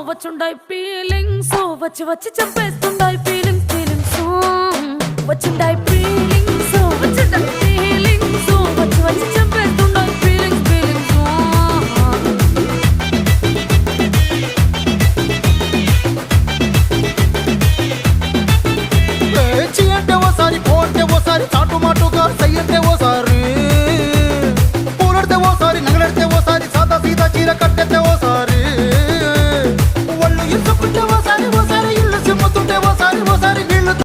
వచ్చుండాయి feelings వచ్చి వచ్చి చంపేస్తుండాయి feelings feelings వచ్చుండాయి feelings వచ్చుండాయి feelings వచ్చి వచ్చి చంపేస్తుండాయి ఫీలింగ్స్ ఫీలింగ్స్ చీ అంటే ఓసారి పో అంటే ఓసారి చాటు మాటుగా సై అంటే ఓసారి పూలడితే ఓసారి నగలడితే ఓసారి సాదా సీదా చీర కట్టెతే ఓసారి ఒళ్ళు ఇసుకుంటే ఓసారి ఓసారి ఇల్లు సిమ్ముతుంటే ఓసారి ఓసారి